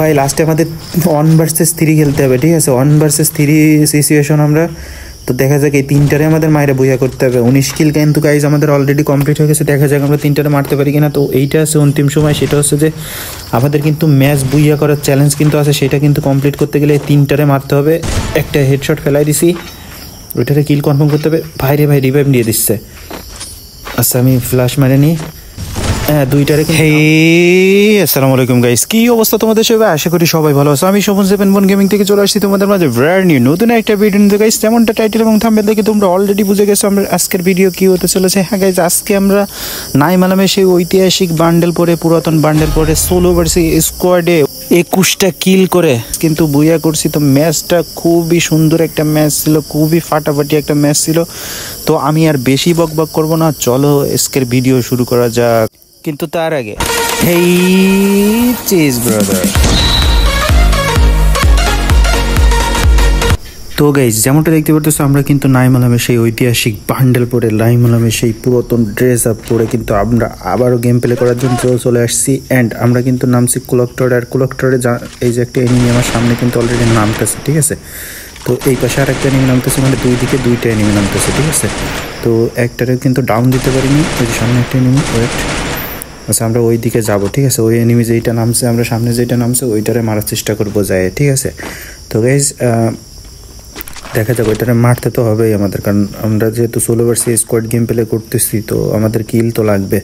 ভাই লাস্টে আমাদের 1 ভার্সেস 3 খেলতে হবে, ঠিক আছে? 1 ভার্সেস 3 সিচুয়েশন আমরা তো দেখা যাক এই তিনটারে আমাদের মায়েরা বইয়া করতে হবে। 19 কিল কিন্তু গাইজ আমাদের অলরেডি কমপ্লিট হয়ে গেছে। দেখা যাক আমরা তিনটারে মারতে পারি কিনা। তো এইটা আছে অন্তিম সময়, সেটা হচ্ছে যে আমাদের কিন্তু ম্যাচ বুইয়া করার চ্যালেঞ্জ কিন্তু আছে, সেটা কিন্তু কমপ্লিট করতে গেলে তিনটারে মারতে হবে। একটা হেডশট ফেলাই দিছি, ওইটারে কিল কনফার্ম করতে হবে। ভাই রিভাইভ দিয়ে দিচ্ছে। আচ্ছা আমি ফ্ল্যাশ মারে নিই। হ্যাঁ দুইটারে। আসসালামু আলাইকুম গাইস, কি অবস্থা তোমাদের সবাই? আশা করি সবাই ভালো আছো। আমি শোভন 7 গেমিং থেকে চলে আসছি তোমাদের মাঝে ব্র্যান্ড নিউ নতুন একটা ভিডিও নিতে গাইস। যেমনটা টাইটেল এবং থাম্বনেল দেখে তোমরা অলরেডি বুঝে গেছো আমরা আজকের ভিডিও কি হতে চলেছে। হ্যাঁ গাইস, আজকে আমরা নাইম আলমের সেই ঐতিহাসিক বান্ডেল পরে, পুরাতন বান্ডেল পরে সোলো ভার্সেস স্কোয়াডে 21টা কিল করে কিন্তু বুইয়া করছি। তো ম্যাচটা খুবই সুন্দর একটা ম্যাচ ছিল, খুবই ফাটাফাটি একটা ম্যাচ ছিল। তো আমি আর বেশি বকবক করবো না, চলো আজকের ভিডিও শুরু করা যাক। কিন্তু তার আগে হেই চিজ ব্রাদার। তো গাইজ যেমনটা দেখতে পারতেছো আমরা কিন্তু নাইম আলমের সেই ঐতিহাসিক বান্ডেল পরে, নাইম আলমের সেই পুরাতন ড্রেস আপ পরে কিন্তু আমরা আবারও গেম প্লে করার জন্য চলে আসছি। অ্যান্ড আমরা কিন্তু নামছি কুলকটরে। আর কুলকটরে এই যে একটা এনিমি আমার সামনে কিন্তু অলরেডি নামতেছে, ঠিক আছে? তো এই পাশে আর একটা এনিমি নামতেছে, মানে দুই দিকে দুইটা এনিমি নামতেছে, ঠিক আছে? তো একটারে কিন্তু ডাউন দিতে পারিনি, ওই যে সামনে একটা এনিমি। ওয়েট, আচ্ছা আমরা ওই দিকে যাবো, ঠিক আছে? ওই এনিমি যেইটা নামছে, আমরা সামনে যেটা নামছে ওইটারে মারার চেষ্টা করবো যায়, ঠিক আছে? তো গাইজ দেখা যাক, ওইটারে মারতে তো হবেই আমাদের, কারণ আমরা যেহেতু solo versus squad game play করতেছি তো আমাদের কিল তো লাগবে।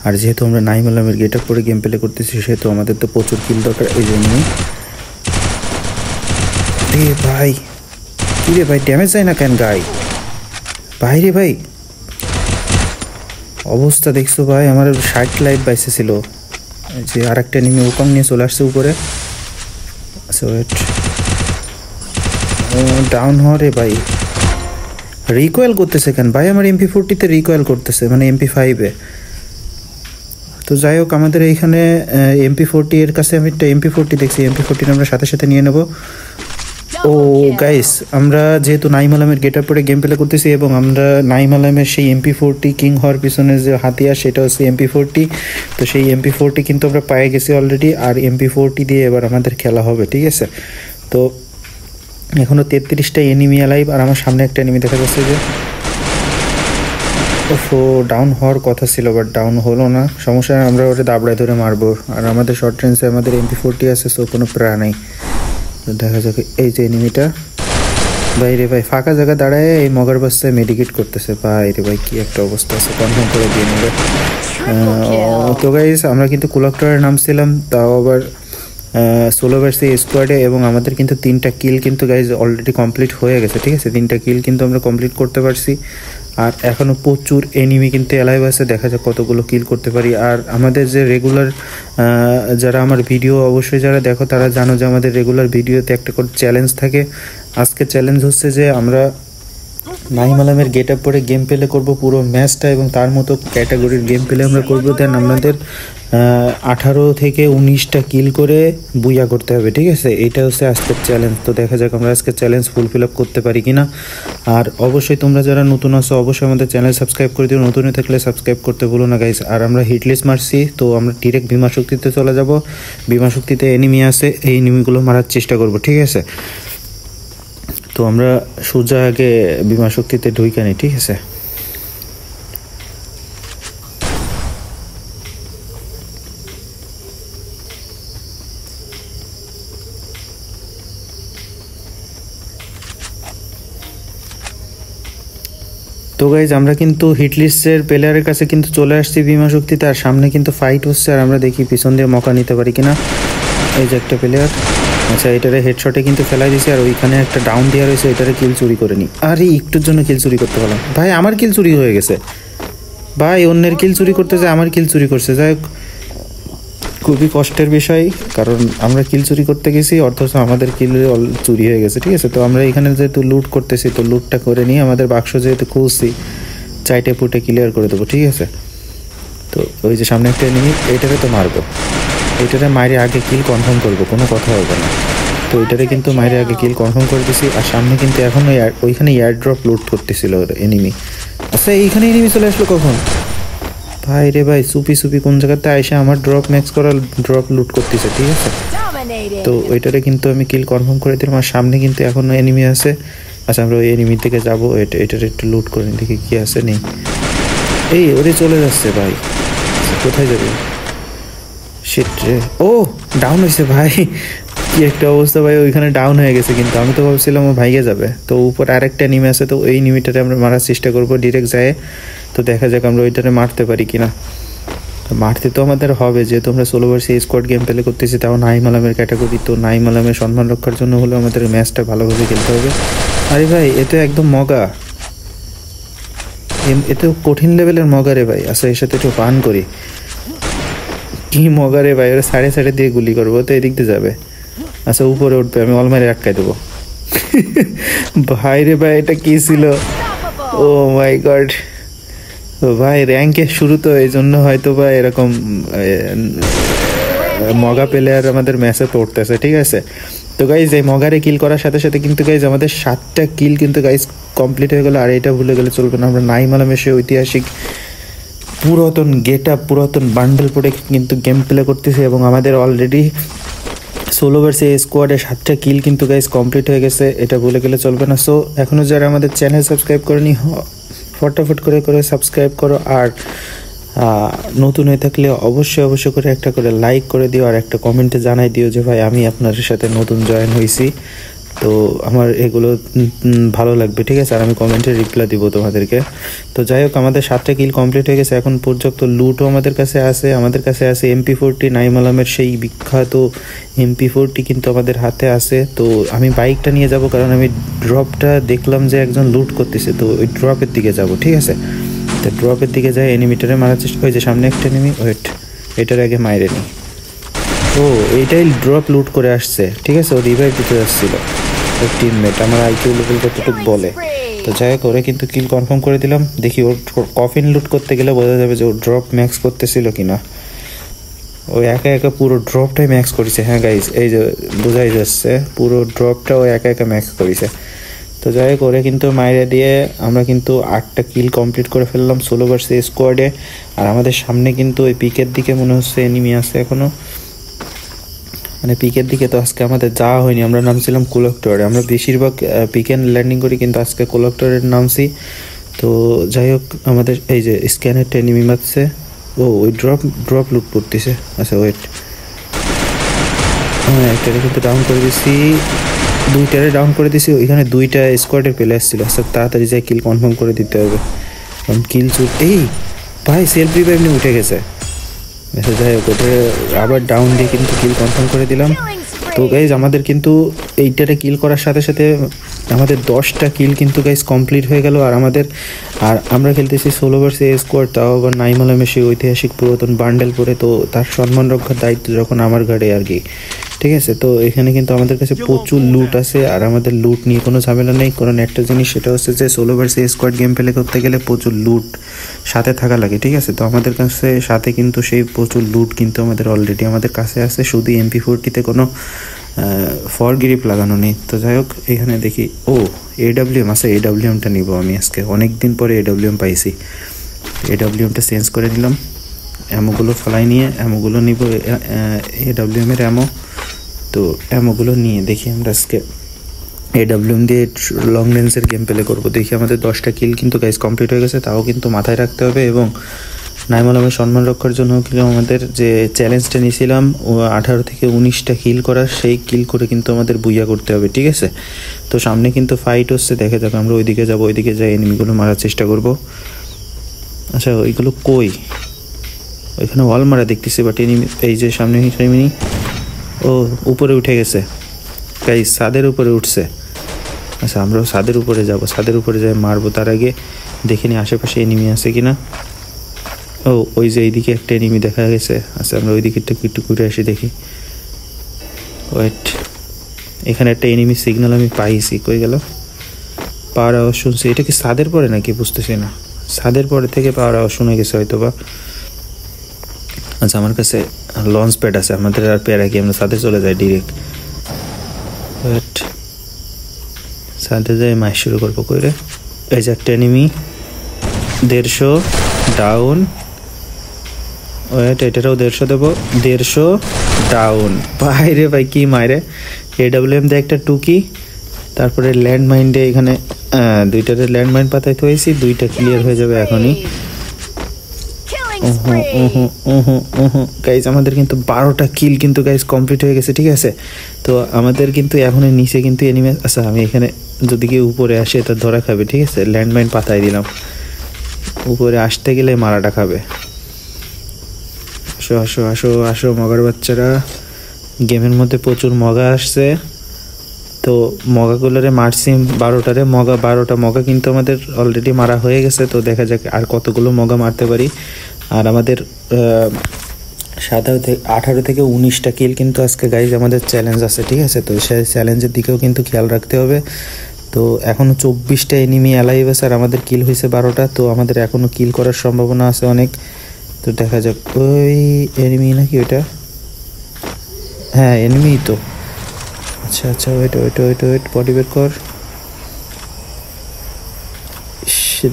আর যেহেতু আমরা নাইম আলমের গেট আপ করে গেম প্লে করতেছি সেহেতু আমাদের তো প্রচুর কিল দরকার। এই জন্য ভাই কি রে ভাই, ড্যামেজ যায় না কেন গাই? ভাই রে ভাই অবস্থা দেখছো ভাই, আমার 60 লাইফ বাইসে ছিল। যে আর একটা এনিমি ওকং নিয়ে চলে আসছে উপরে। আচ্ছা ওয়েট, ডাউন হওয়া রে ভাই। রিকয়েল করতেছে কেন ভাই? আমার MP40-তে রিকয়েল করতেছে, মানে MP5-এ। তো যাই হোক, আমাদের এইখানে MP40 এর কাছে আমি একটা MP40 দেখছি, MP40 আমরা সাথে সাথে নিয়ে নেব। ও গাইস, আমরা যেহেতু নাইম আলমের গেট আপ পরে গেম প্লে করতেছি এবং আমরা নাইম আলমের সেই MP40 কিং হওয়ার পিছনে যে হাতিয়ার সেটা হচ্ছে MP40। তো সেই MP40 কিন্তু আমরা পেয়ে গেছি অলরেডি। আর MP40 দিয়ে এবার আমাদের খেলা হবে, ঠিক আছে? তো এখনও 33টা এনিমি অ্যালাইভ। আর আমার সামনে একটা এনিমি দেখা যাচ্ছে যে ডাউন হওয়ার কথা ছিল, বাট ডাউন হলো না। সমস্যা নেই, আমরা ওটা দাবড়ায় ধরে মারবো। আর আমাদের শর্ট রেঞ্জে আমাদের MP40 আছে, সো কোনো প্রা নেই। দেখা যাক এই যে এনিমিটা। ভাই রে ভাই ফাঁকা জায়গা দাঁড়ায় এই মগার বাচ্চায় মেডিকেট করতেছে। ভাই রে ভাই কি একটা অবস্থা আছে, কনফার্ম করে দিয়ে নেবে। তো গাইস আমরা কিন্তু কুলকটরে নামছিলাম, তাও আবার সোলো ভার্সেস স্কোয়াডে, এবং আমাদের কিন্তু 3টা কিল কিন্তু গাইজ অলরেডি কমপ্লিট হয়ে গেছে, ঠিক আছে? 3টা কিল কিন্তু আমরা কমপ্লিট করতে পারছি। আর এখনও প্রচুর এনিমি কিন্তু অ্যালাইভ আছে, দেখা যাক কতগুলো কিল করতে পারি। আর আমাদের যে রেগুলার যারা আমার ভিডিও অবশ্যই যারা দেখো তারা জানো যে আমাদের রেগুলার ভিডিওতে একটা করে চ্যালেঞ্জ থাকে। আজকে চ্যালেঞ্জ হচ্ছে যে আমরা নাইম আলমের গেট আপ পরে গেম প্লে করবো পুরো ম্যাচটা, এবং তার মতো ক্যাটাগরির গেম প্লে আমরা করবো। দেন আমাদের 18 থেকে 19টা কিল করে বুইয়া করতে হবে, ঠিক আছে? এইটা হচ্ছে আজকের চ্যালেঞ্জ। তো দেখা যাক আমরা আজকের চ্যালেঞ্জ ফুলফিল আপ করতে পারি কিনা। আর অবশ্যই তোমরা যারা নতুন আছো অবশ্যই আমাদের চ্যানেল সাবস্ক্রাইব করে দিও, নতুন থাকলে সাবস্ক্রাইব করতে ভুলো না গাইস। আর আমরা হিটলিস মারছি, তো আমরা ডিরেক্ট বিমা শক্তিতে চলে যাব। বিমা শক্তিতে এনিমি আছে, এই এনিমিগুলো মারার চেষ্টা করব, ঠিক আছে? তো আমরা সোজা আগে বিমা শক্তিতে ঢুকে নিই, ঠিক আছে? তো গাইজ আমরা কিন্তু হিটলিস্টের প্লেয়ারের কাছে কিন্তু চলে আসছি বিমা শক্তিতে। আর সামনে কিন্তু ফাইট হচ্ছে, আর আমরা দেখি পিছন দিয়ে মকা নিতে পারি কিনা। এই যে একটা প্লেয়ার, আচ্ছা এটারে হেডশটে কিন্তু ফেলাই দিয়েছি। আর ওইখানে একটা ডাউন দেওয়া রয়েছে, এটারে কিল চুরি করে নি। আরে একটুর জন্য কিল চুরি করতে পারলাম ভাই, আমার কিল চুরি হয়ে গেছে ভাই। অন্যের কিল চুরি করতে যায় আমার কিল চুরি করছে। যাই হোক, খুবই কষ্টের বিষয়, কারণ আমরা কিল চুরি করতে গেছি অথচ আমাদের কিল চুরি হয়ে গেছে, ঠিক আছে? তো আমরা এখানে যেহেতু লুট করতেছি তো লুটটা করে নিয়ে আমাদের বাক্স যেহেতু খুঁজছি চাইটে পুটে ক্লিয়ার করে দেবো, ঠিক আছে? তো ওই যে সামনে একটা এনিমি, এটারে তো মারবো, এটারে মাইরে আগে কিল কনফার্ম করবো, কোনো কথা হবে না। তো এটারে কিন্তু মাইরে আগে কিল কনফার্ম করে দিছি। আর সামনে কিন্তু এখন ওইখানে এয়ার ড্রপ লুট করতেছিল এনিমি। আচ্ছা এইখানে এনিমি চলে আসলো কখন? ভাই রে ভাই চুপি চুপি কোন জায়গাতে আইসা আমার ড্রপ ম্যাক্স করা ড্রপ লুট করতেছে, ঠিক আছে? তো ওইটারে কিন্তু আমি কিল কনফার্ম করে দিলাম। আর সামনে কিন্তু এখনো এনিমি আছে। আচ্ছা আমরা ওই এনিমি থেকে যাবো, এটার একটু লুট করে দেখি কি আছে নেই। এই ওরে চলে যাচ্ছে ভাই, কোথায় যাবে? শিট রে, ও ডাউন হয়েছে ভাই, কি একটা অবস্থা ভাই, ওইখানে ডাউন হয়ে গেছে। কিন্তু আমি তো ভাবছিলাম ও ভাইগে যাবে। তো উপরে আরেকটা এনিমি আছে, তো ওই এনিমিটারে আমরা মারার চেষ্টা করবো ডিরেক্ট যায়। তো দেখা যাক আমরা ওইটারে মারতে পারি কিনা। মারতে তো আমাদের হবে, যেহেতু আমরা 16 ভার্সেস স্কোয়াড গেম প্লে করতেছি, তাও নাইম আলমের ক্যাটাগরি। তো নাইম আলমের সম্মান রক্ষার জন্য হলেও আমাদের ম্যাচটা ভালোভাবে খেলতে হবে। আরে ভাই এ তো একদম মগা, এ তো কঠিন লেভেলের মগা রে ভাই। আচ্ছা এর সাথে একটু পান করি, কি মগা রে ভাই, ওরা সাড়ে সাড়ে দিয়ে গুলি করবো, তো এদিক দিয়ে যাবে। আচ্ছা উপরে উঠবে, আমি অলমারি আটকাই দেবো। ভাই রে ভাই এটা কি ছিল, ও মাই গড ভাই। র্যাঙ্কের শুরু তো এই জন্য হয়তো বা এরকম মগা প্লেয়ার আমাদের ম্যাচে পড়তেছে, ঠিক আছে। তো গাইজ এই মগারে কিল করার সাথে সাথে কিন্তু গাইজ আমাদের 7টা কিল কিন্তু গাইজ কমপ্লিট হয়ে গেল। আর এটা ভুলে গেলে চলবে না, আমরা নাইম আলম এসে ঐতিহাসিক পুরাতন গেট আপ, পুরাতন বান্ডেল পরে কিন্তু গেম প্লে করতেছি। এবং আমাদের অলরেডি 16 ভার্সেস স্কোয়াডে 7টা কিল কিন্তু গাইজ কমপ্লিট হয়ে গেছে, এটা ভুলে গেলে চলবে না। সো এখনও যারা আমাদের চ্যানেল সাবস্ক্রাইব করেনি, ফটাফট করে সাবস্ক্রাইব করো। আর নতুন হয়ে থাকলে অবশ্যই করে একটা করে লাইক করে দিও, আর একটা কমেন্টে জানাই দিও যে ভাই আমি আপনার সাথে নতুন জয়েন হয়েছি, তো আমার এগুলো ভালো লাগবে, ঠিক আছে। আর আমি কমেন্টে রিপ্লাই দিব তোমাদেরকে। তো যাই হোক আমাদের 7টা কিল কমপ্লিট হয়ে গেছে। এখন পর্যন্ত লুটও আমাদের কাছে আছে MP40 নাইম আলমের সেই বিখ্যাত MP40 কিন্তু আমাদের হাতে আছে। তো আমি বাইকটা নিয়ে যাব, কারণ আমি ড্রপটা দেখলাম যে একজন লুট করতেছে, তো ওই ড্রপের দিকে যাব, ঠিক আছে। তো ড্রপের দিকে যাই, এনিমিটারে মারার চেষ্টা, ওই যে সামনে একটা এনিমি, ওয়েট এটার আগে মাইরে নি। ও এইটাই ড্রপ লুট করে আসছে, ঠিক আছে। ও রিভাইভ দিতে যাচ্ছিল ওর টিমমেট, আমার আইকিউ লেভেল কতটুকু বলে। তো যাই হোক ওরে কিন্তু কিল কনফার্ম করে দিলাম। দেখি ওর কফিন লুট করতে গেলে বোঝা যাবে যে ও ড্রপ ম্যাক্স করতেছিল কিনা। ও একা পুরো ড্রপটাই ম্যাক্স করেছে। হ্যাঁ গাইজ এই যে বোঝাই যাচ্ছে পুরো ড্রপটা ও একা ম্যাক্স করেছে। তো যাই হোক ওরে কিন্তু মাইরে দিয়ে আমরা কিন্তু 8টা কিল কমপ্লিট করে ফেললাম 16 ভার্সেস স্কোয়াডে। আর আমাদের সামনে কিন্তু ওই পিকের দিকে মনে হচ্ছে এনিমি আছে এখনো, মানে পিকের দিকে তো আজকে আমাদের যাওয়া হয়নি। আমরা নামছিলাম কোলেক্টরে, আমরা বেশিরভাগ পিকে ল্যান্ডিং করি, কিন্তু আজকে কোলেক্টরের নামছি। তো যাই হোক আমাদের এই যে স্ক্যানের এনিমি মারছে, ও ওই ড্রপ লুট করতেছে। আচ্ছা ওয়েট, হ্যাঁ একটারে কিন্তু ডাউন করে দিছি, দুইটারে ডাউন করে দিছি। ওইখানে 2টা স্কোয়াডের প্লেয়ার ছিল। আচ্ছা তাড়াতাড়ি যাই কিল কনফার্ম করে দিতে হবে, কারণ কিল চুট। এই ভাই সেলফ রিভাইভ নিয়ে উঠে গেছে। আচ্ছা যাই হোক ওটা আবার ডাউন দিয়ে কিন্তু কিল কনফার্ম করে দিলাম। তো গাইজ আমাদের কিন্তু এইটারে কিল করার সাথে সাথে আমাদের 10টা কিল কিন্তু গাইজ কমপ্লিট হয়ে গেল। আর আমরা খেলতেছি 16 ভার্সেস স্কোয়াড, তাও আবার নাইম আলমের সেই ঐতিহাসিক পুরাতন বান্ডেল পরে। তো তার সম্মান রক্ষার দায়িত্ব যখন আমার ঘাড়ে আর কি, ঠিক আছে। তো এখানে কিন্তু আমাদের কাছে প্রচুর লুট আছে, আর আমাদের লুট নিয়ে কোনো ঝামেলা নেই। কারণ একটা জিনিস সেটা হচ্ছে যে 16 ভার্সেস স্কোয়াড গেম প্লে করতে গেলে প্রচুর লুট সাথে থাকা লাগে, ঠিক আছে। তো আমাদের কাছে সাথে কিন্তু সেই প্রচুর লুট কিন্তু আমাদের অলরেডি আমাদের কাছে আছে, শুধু MP40-তে কোনো ফরগ্রিপ লাগানো নেই। তো যাই হোক এখানে দেখি, ও AWM আছে, AWM-টা নিব আমি আজকে, অনেক দিন পরে AWM পাইছি। AWM-টা চেঞ্জ করে নিলাম, অ্যামোগুলো ফলাই নিয়ে অ্যামোগুলো নিব, AWM-এর অ্যামো। তো অ্যামোগুলো নিয়ে দেখি আমরা আজকে AWM দিয়ে লং রেঞ্জের গেম প্লে করবো। দেখি আমাদের 10টা কিল কিন্তু গাইজ কমপ্লিট হয়ে গেছে, তাও কিন্তু মাথায় রাখতে হবে। এবং নাইম আলমের সম্মান রক্ষার জন্য কিন্তু আমাদের যে চ্যালেঞ্জটা নিয়েছিলাম 18 থেকে 19টা কিল করার, সেই কিল করে কিন্তু আমাদের বুইয়া করতে হবে, ঠিক আছে। তো সামনে কিন্তু ফাইট হচ্ছে, দেখা যাক আমরা ওইদিকে যাবো, ওইদিকে যাই এনিমিগুলো মারার চেষ্টা করব। আচ্ছা ওইগুলো কই, ওইখানে ওয়াল মারা দেখতেছি, বাট এনিমি এই যে সামনে এনিমি, ও উপরে উঠে গেছে গাইজ, ছাদের উপরে উঠছে। আচ্ছা আমরাও ছাদের উপরে যাব, ছাদের উপরে যাই মারবো। তার আগে দেখে নিই আশেপাশে এনিমি আছে কিনা। ও ওই যে এইদিকে একটা এনিমি দেখা গেছে। আচ্ছা আমরা ওই দিকে একটু ঘুরে আসি দেখি। ওয়েট, এখানে একটা এনিমি সিগন্যাল আমি পাইছি, কই গেল? পাওয়ার আওয়াজ শুনছি, এটা কি ছাদের পরে নাকি বুঝতেছি না, ছাদের পরে থেকে পাওয়ার আওয়াজ শুনে গেছে হয়তো বা। আচ্ছা আমার কাছে লঞ্চ প্যাড আছে, আমাদের আর প্যারা কি, আমরা ছাদে চলে যাই ডিরেক্ট। ওয়েট, ছাদে যাই মাইক শুরু করবো কইরে। এই যে একটা এনিমি 150 ডাউন। ওয়েট, এটারও 150 দেবো। 150 ডাউন। বাইরে ভাই কি মাইরে, AWM দিয়ে একটা টুকি, তারপরে ল্যান্ড মাইন্ডে এখানে দুইটাতে ল্যান্ড মাইন্ড পাতাইতে হয়েছি, 2টা ক্লিয়ার হয়ে যাবে এখনই। গাইজ আমাদের কিন্তু 12টা কিল কিন্তু গাইজ কমপ্লিট হয়ে গেছে, ঠিক আছে। তো আমাদের কিন্তু এখন নিচে কিন্তু এনিমি। আচ্ছা, আমি এখানে যদি কেউ উপরে আসে তা ধরা খাবে, ঠিক আছে। ল্যান্ডমাইন পাতাই দিলাম, উপরে আসতে গেলে মারাটা খাবে। আসো আসো আসো আসো মগার বাচ্চারা, গেমের মধ্যে প্রচুর মগা আসছে। তো মগাগুলোরে মারছি 12টারে, 12টা মগা কিন্তু আমাদের অলরেডি মারা হয়ে গেছে। তো দেখা যাক আর কতগুলো মগা মারতে পারি। আর আমাদের 18 থেকে 19টা কিল কিন্তু আজকে গাইজ আমাদের চ্যালেঞ্জ আছে, ঠিক আছে। তো সেই চ্যালেঞ্জের দিকেও কিন্তু খেয়াল রাখতে হবে। তো এখনও 24টা এনিমি অ্যালাইভ আছে আর আমাদের কিল হয়েছে 12টা। তো আমাদের এখনও কিল করার সম্ভাবনা আছে অনেক। তো দেখা যাক, ওই এনিমি নাকি ওইটা? হ্যাঁ এনিমি তো। আচ্ছা আচ্ছা, wait wait wait wait, body বের কর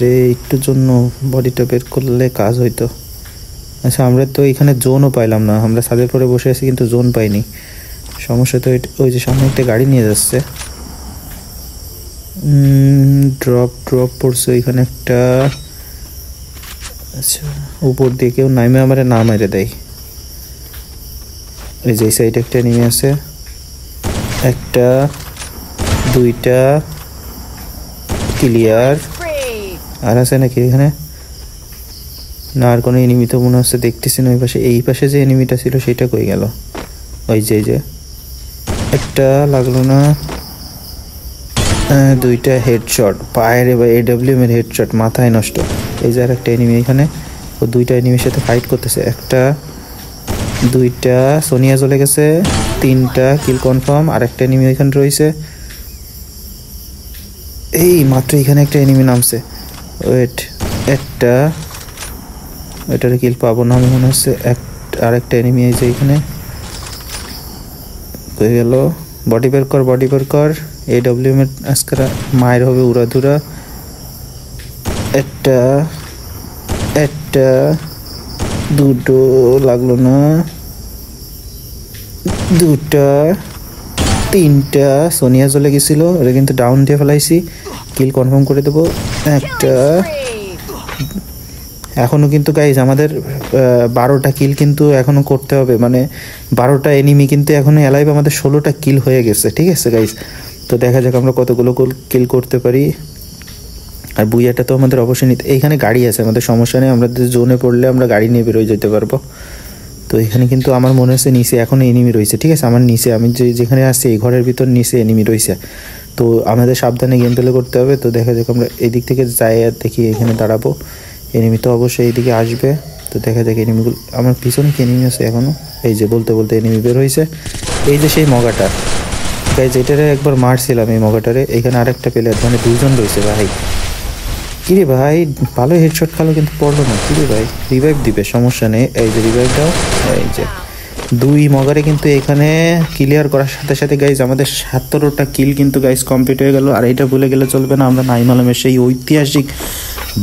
রে। একটুর জন্য বডিটা বের করলে কাজ হইতো। আচ্ছা, আমরা তো এখানে জোনও পাইলাম না, আমরা ছাদের পরে বসে আছি কিন্তু জোন পাইনি। সমস্যা তো ওই যে সামনে একটা গাড়ি নিয়ে যাচ্ছে। ড্রপ পড়ছে ওইখানে একটা। আচ্ছা, উপর দিয়ে কেউ নামে আমার না মেরে দেয়। এই যে সাইডে একটা নেমে আছে, একটা 2টা ক্লিয়ার। আর আছে নাকি এখানে? না, আর কোনো এনিমি তো মনে হচ্ছে দেখতেছি না ওই পাশে। এই পাশে যে এনিমিটা ছিল সেটা কই গেল? ওই যে একটা লাগলো না। 2টা হেডশট পায়ে বা AWM এর হেডশট, মাথায় নষ্ট। এই যে আর একটা এনিমি এখানে, ও 2টা এনিমির সাথে ফাইট করতেছে। একটা 2টা সোনিয়া চলে গেছে, 3টা কিল কনফার্ম। আর একটা এনিমি এখানে রয়েছে। এই মাত্র এখানে একটা এনিমি নামছে। ওয়েট, একটা ওইটার কিল পাবো না আমি মনে হচ্ছে। আরেকটা এনিমি এই যে এখানে হয়ে গেল। বডি বের কর, বডি বের কর। AWM এর আজকে মায়ের হবে উড়াধুরা। একটা 2টো লাগলো না, 2টা 3টা সোনিয়া চলে গেছিল, ওটা কিন্তু ডাউন দিয়ে ফেলাইছি। কিল কনফার্ম করে দেবো। একটা এখনও কিন্তু গাইজ আমাদের 12টা কিল কিন্তু এখনও করতে হবে, মানে 12টা এনিমি কিন্তু এখনও অ্যালাইভ। আমাদের 16টা কিল হয়ে গেছে, ঠিক আছে গাইজ। তো দেখা যাক আমরা কতগুলো কিল করতে পারি। আর বুইয়াটা তো আমাদের অবশ্যই নিতে। এইখানে গাড়ি আছে, আমাদের সমস্যা নেই, আমরা জোনে পড়লে আমরা গাড়ি নিয়ে বেরোয় যেতে পারবো। তো এখানে কিন্তু আমার মনে হচ্ছে নিচে এখনও এনিমি রয়েছে, ঠিক আছে। আমার নিচে আমি যেখানে আসছি এই ঘরের ভিতর নিচে এনিমি রয়েছে। তো আমাদের সাবধানে গেম প্লে করতে হবে। তো দেখা যাক আমরা এদিক থেকে যাই আর দেখি, এখানে দাঁড়াবো। এনিমি তো অবশ্যই এইদিকে আসবে। তো দেখা যাক এনিমিগুলো আমার পিছনে কি এনিমি আছে এখনও। এই যে বলতে বলতে এনিমি বের হয়েছে। এই যে সেই মগাটা গাইজ, এটারে একবার মারছিলাম এই মগাটারে। এখানে আরেকটা প্লেয়ার, মানে 2জন রয়েছে ভাই। কিরে ভাই, ভালো হেডশট খালো কিন্তু পড়লো না। কিরে ভাই, রিভাইভ দিবে, সমস্যা নেই। এই যে রিভাইভ দাও। এই যে 2 মগারে কিন্তু এখানে ক্লিয়ার করার সাথে সাথে গাইজ আমাদের 17টা কিল কিন্তু গাইজ কমপ্লিট হয়ে গেল। আর এটা ভুলে গেলে চলবে না, আমরা নাইম আলমের সেই ঐতিহাসিক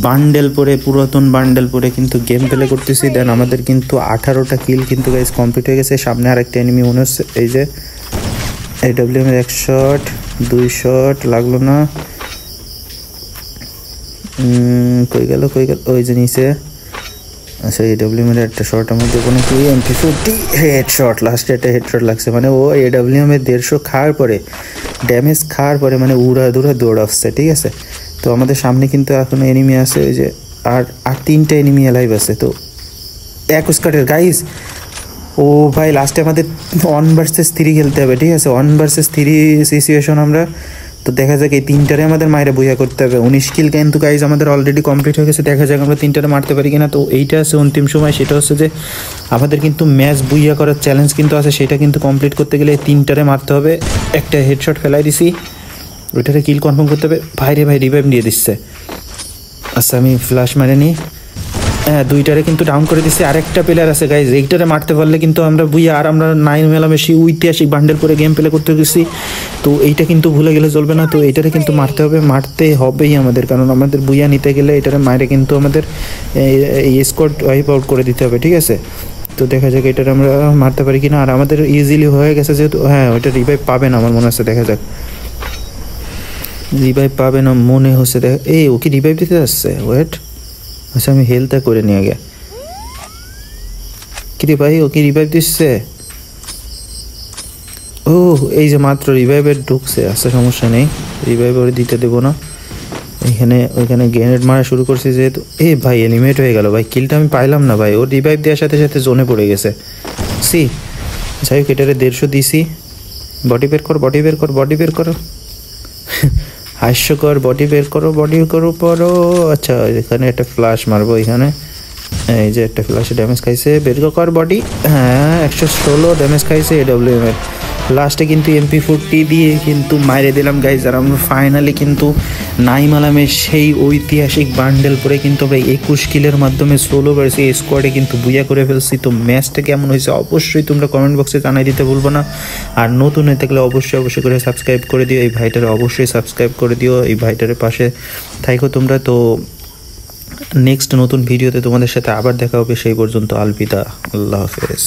বান্ডেল পরে, পুরাতন বান্ডেল পরে কিন্তু গেম প্লে করতেছি। দেন আমাদের কিন্তু 18টা কিল কিন্তু গাইজ কমপ্লিট হয়ে গেছে। সামনে আরেকটা এনিমি মনে হচ্ছে। এই যে AWM এর 1 শট, 2 শট লাগলো না। কই গেল? ওই যে নিচে। আচ্ছা, AWM এর একটা শর্টের মধ্যে কোনো কি MP40 হেডশট, লাস্টে একটা হেডশট লাগছে। মানে ও AWM এর 150 খাওয়ার পরে, ড্যামেজ খাওয়ার পরে মানে উড়াধুরা দৌড় আসছে, ঠিক আছে। তো আমাদের সামনে কিন্তু এখনো এনিমি আছে, ওই যে আর 3টা এনিমি অ্যালাইভ আছে। তো 1 স্কোয়াডের গাইজ। ও ভাই, লাস্টে আমাদের 1 vs 3 খেলতে হবে, ঠিক আছে। 1 vs 3 সিচুয়েশন আমরা। তো দেখা যাক এই 3টারে আমাদের মায়েরা বুইয়া করতে হবে। 19 কিল কিন্তু গাইজ আমাদের অলরেডি কমপ্লিট হয়ে গেছে। দেখা যাক আমরা 3টারে মারতে পারি কিনা। তো এইটা আছে অন্তিম সময়, সেটা হচ্ছে যে আমাদের কিন্তু ম্যাচ বুইয়া করার চ্যালেঞ্জ কিন্তু আছে, সেটা কিন্তু কমপ্লিট করতে গেলে 3টারে মারতে হবে। একটা হেডশট ফেলাই দিছি, ওইটারে কিল কনফার্ম করতে হবে। ভাই রে ভাই, রিভাইভ দিয়ে দিচ্ছে। আচ্ছা, আমি ফ্ল্যাশ মারে নিই। হ্যাঁ, দুইটারে কিন্তু ডাউন করে দিচ্ছি। আরেকটা প্লেয়ার আছে গাইজ, এইটারে মারতে পারলে কিন্তু আমরা বুইয়া, আর আমরা 9 মেলামেশি ঐতিহাসিক বান্ডেল পরে গেম প্লে করতে গেছি। তো এইটা কিন্তু ভুলে গেলে চলবে না, তো এইটারে কিন্তু মারতে হবেই আমাদের, কারণ আমাদের বুইয়া নিতে গেলে এটারে মারে কিন্তু আমাদের এই স্কোয়াড ওয়াইপ আউট করে দিতে হবে, ঠিক আছে? তো দেখা যাক এটারে আমরা মারতে পারি কিনা। আর আমাদের ইজিলি হয়ে গেছে যেহেতু, হ্যাঁ ওইটা রিভাইভ পাবে না আমার মনে হচ্ছে, দেখা যাক। রিভাইভ পাবে না মনে হচ্ছে, ওকে রিভাইভ দিতে আসছে, ওয়েট। আচ্ছা আমি হেলথটা করে নিয়ে গে, কিরে ভাই ওকে রিভাইভ দিচ্ছে। ও এই যে মাত্র রিভাইভের ঢুকছে, আচ্ছা সমস্যা নেই, রিভাইভ ওরে দিতে দেবো না। ওইখানে গ্রেনেড মারা শুরু করছে যেহেতু, ভাই এলিমিনেট হয়ে গেল ভাই, কিলটা আমি পাইলাম না ভাই। ওর রিভাইভ দেওয়ার সাথে সাথে জোনে পড়ে গেছে। যাই হোক, এটারে 150 দিছি। বডি বের করো হাস্যকর, বডি বের করো পরো। আচ্ছা এখানে একটা ফ্ল্যাশ মারবো, এখানে এই যে একটা ফ্ল্যাশে ড্যামেজ খাইছে, বের কর বডি। হ্যাঁ 116 ড্যামেজ খাইছে AWM এর। লাস্টে কিন্তু MP40 দিয়ে কিন্তু মাইরে দিলাম গাইজ। আর আমরা ফাইনালি কিন্তু নাইম আলামের সেই ঐতিহাসিক বান্ডেল পরে কিন্তু আমরা 21 কিলের মাধ্যমে সোলো ভার্সেস স্কোয়াডে কিন্তু বুইয়া করে ফেলছি। তো ম্যাচটা কেমন হয়েছে অবশ্যই তোমরা কমেন্ট বক্সে জানাই দিতে ভুলবো না। আর নতুন হয়ে থাকলে অবশ্যই করে সাবস্ক্রাইব করে দিও, এই ভাইটারে অবশ্যই সাবস্ক্রাইব করে দিও, এই ভাইটারের পাশে থাইকো তোমরা। তো নেক্সট নতুন ভিডিওতে তোমাদের সাথে আবার দেখা হবে, সেই পর্যন্ত আলবিদা, আল্লাহ হাফেজ।